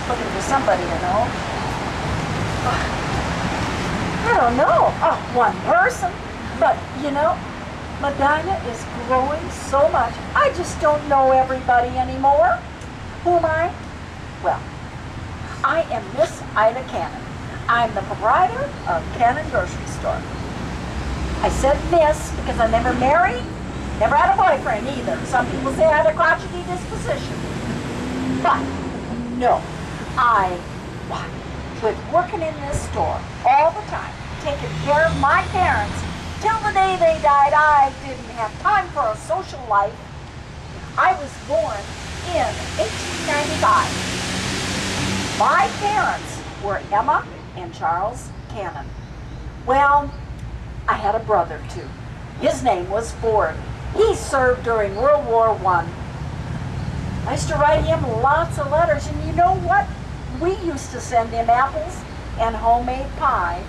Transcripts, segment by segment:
looking for somebody, you know. I don't know, one person, but you know, Medina is growing so much. I just don't know everybody anymore. Who am I? Well, I am Miss Ida Canon. I'm the proprietor of Canon Grocery Store. I said Miss because I never married, never had a boyfriend either. Some people say I had a crotchety disposition. But, no, I was working in this store all the time, taking care of my parents. Till the day they died, I didn't have time for a social life. I was born in 1895. My parents were Emma and Charles Canon. Well, I had a brother too. His name was Ford. He served during World War I. I used to write him lots of letters, and you know what? We used to send him apples and homemade pie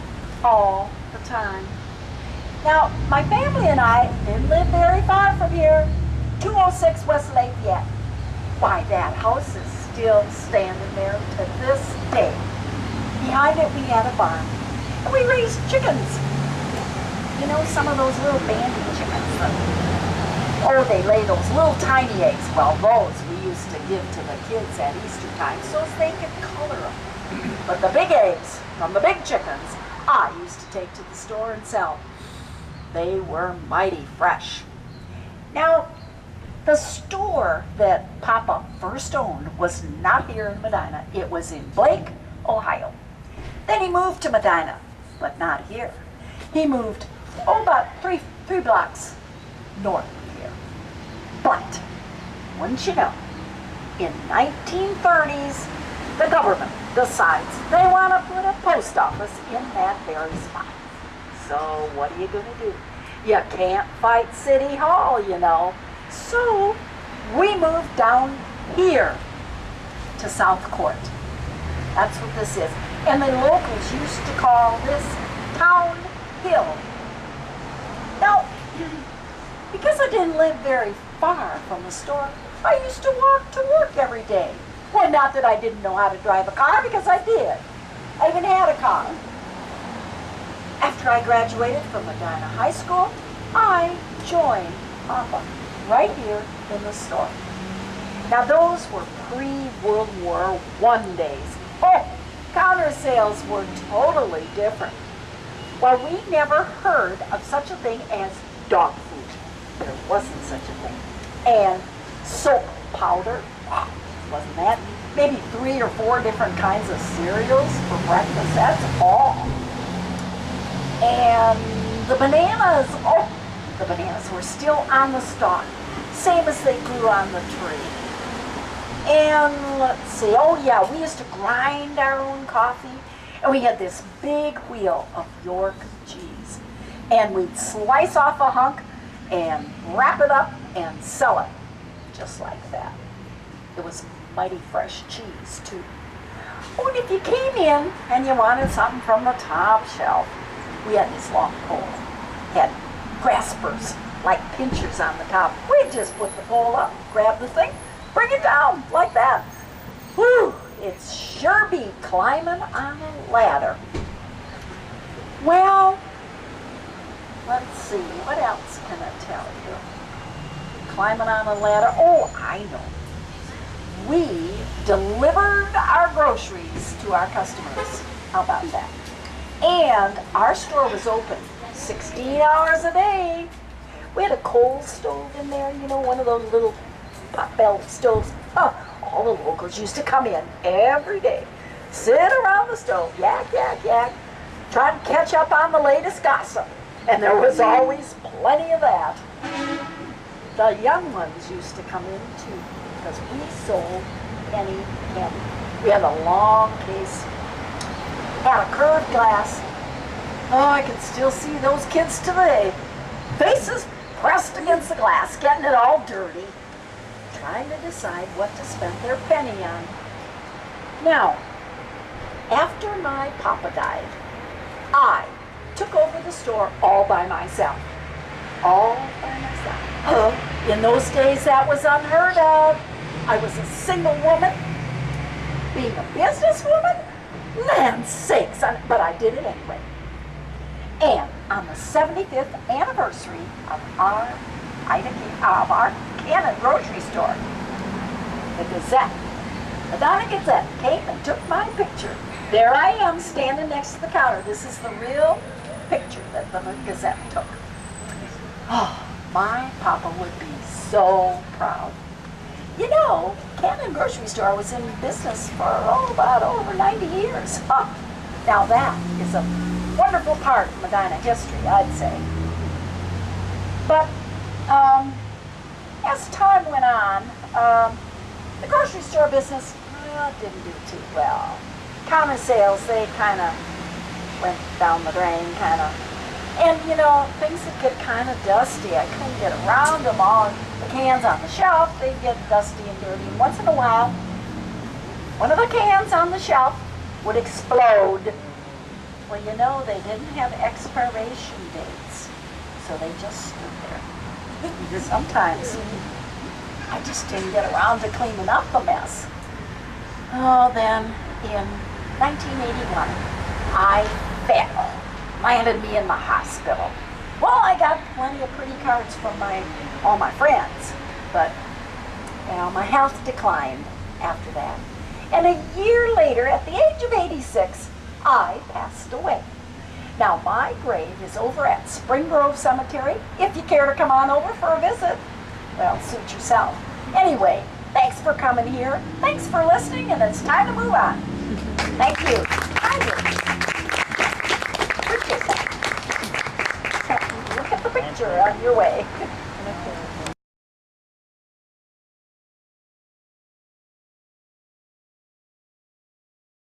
all the time. Now, my family and I didn't live very far from here, 206 West Lafayette. Why, that house is still standing there to this day. Behind it, we had a barn, and we raised chickens. You know, some of those little bandy chickens. Oh, they lay those little tiny eggs. Well, those we used to give to the kids at Easter time so they could color them. But the big eggs from the big chickens, I used to take to the store and sell. They were mighty fresh. Now, the store that Papa first owned was not here in Medina. It was in Blake, Ohio. Then he moved to Medina, but not here. He moved, about three blocks north of here. But, wouldn't you know, in 1930s, the government decides they want to put a post office in that very spot. So what are you going to do? You can't fight City Hall, you know. So we moved down here to South Court. That's what this is. And the locals used to call this Town Hill. Now, because I didn't live very far from the store, I used to walk to work every day. Well, not that I didn't know how to drive a car, because I did. I even had a car. After I graduated from Medina High School, I joined Papa right here in the store. Now those were pre-World War I days. Oh, counter sales were totally different. Well, we never heard of such a thing as dog food. There wasn't such a thing. And soap powder, wasn't that? Maybe 3 or 4 different kinds of cereals for breakfast, that's all. And the bananas, the bananas were still on the stalk, same as they grew on the tree. And let's see, oh yeah, we used to grind our own coffee, and we had this big wheel of York cheese. And we'd slice off a hunk and wrap it up and sell it, just like that. It was mighty fresh cheese too. Oh, and if you came in and you wanted something from the top shelf, we had this long pole, had graspers, like pinchers on the top. We'd just put the pole up, grab the thing, bring it down, like that. Whew, it's sure beat climbing on a ladder. Well, let's see, what else can I tell you? Climbing on a ladder, oh, I know. We delivered our groceries to our customers. How about that? And our store was open 16 hours a day. We had a coal stove in there, you know, one of those little pot-bellied stoves. Oh, all the locals used to come in every day, sit around the stove, yak, yak, yak, trying to catch up on the latest gossip. And there was always plenty of that. The young ones used to come in too, because we sold penny candy. We had a long case, had a curved glass. Oh, I can still see those kids today. Faces pressed against the glass, getting it all dirty, trying to decide what to spend their penny on. Now, after my papa died, I took over the store all by myself. All by myself. In those days, that was unheard of. I was a single woman. being a businesswoman? Land's sakes, but I did it anyway. And on the 75th anniversary of our Canon grocery store, the Gazette, Medina Gazette came and took my picture. There I am standing next to the counter. This is the real picture that the Gazette took. Oh, my papa would be so proud. You know, Canon grocery store was in business for about over 90 years. Now that is a wonderful part of Medina history, I'd say. But as time went on, the grocery store business didn't do too well. Counter sales, they kind of went down the drain, and you know, things would get kind of dusty. I couldn't get around them all. The cans on the shelf, they'd get dusty and dirty. And once in a while, one of the cans on the shelf would explode. Well, you know, they didn't have expiration dates, so they just stood there. Sometimes I just didn't get around to cleaning up the mess. Oh, then in 1981, I fell. Landed me in the hospital. Well, I got plenty of pretty cards from all my friends, but you know, my health declined after that. And a year later, at the age of 86, I passed away. Now, my grave is over at Spring Grove Cemetery. If you care to come on over for a visit, well, suit yourself. Anyway, thanks for coming here. Thanks for listening, and it's time to move on. Thank you. Look at the picture on your way.